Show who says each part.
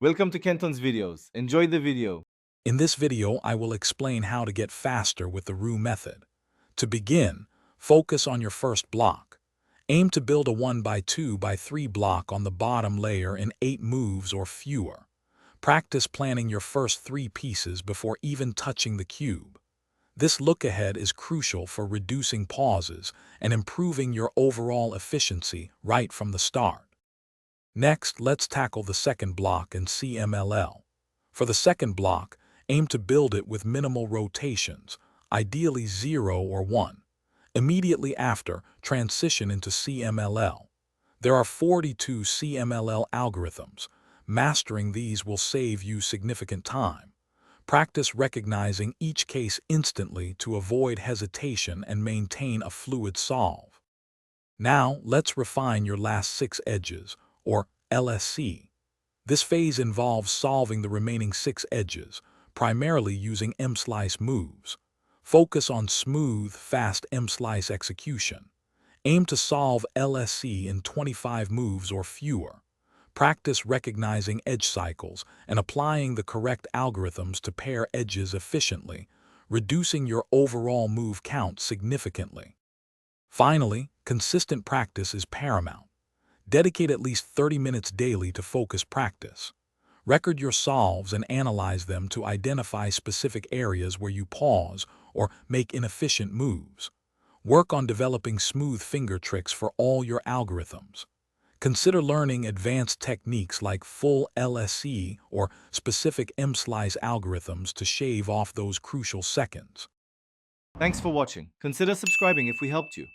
Speaker 1: Welcome to Kenton's videos. Enjoy the video.
Speaker 2: In this video, I will explain how to get faster with the Roux method. To begin, focus on your first block. Aim to build a 1 by 2 by 3 block on the bottom layer in 8 moves or fewer. Practice planning your first 3 pieces before even touching the cube. This look ahead is crucial for reducing pauses and improving your overall efficiency right from the start. Next, let's tackle the second block in CMLL. For the second block, aim to build it with minimal rotations, ideally 0 or 1. Immediately after, transition into CMLL. There are 42 CMLL algorithms. Mastering these will save you significant time. Practice recognizing each case instantly to avoid hesitation and maintain a fluid solve. Now, let's refine your last 6 edges, or LSC. This phase involves solving the remaining 6 edges, primarily using M-slice moves. Focus on smooth, fast M-slice execution. Aim to solve LSC in 25 moves or fewer. Practice recognizing edge cycles and applying the correct algorithms to pair edges efficiently, reducing your overall move count significantly. Finally, consistent practice is paramount. Dedicate at least 30 minutes daily to focus practice. Record your solves and analyze them to identify specific areas where you pause or make inefficient moves. Work on developing smooth finger tricks for all your algorithms. Consider learning advanced techniques like full LSE or specific M-slice algorithms to shave off those crucial seconds.
Speaker 1: Thanks for watching. Consider subscribing if we helped you.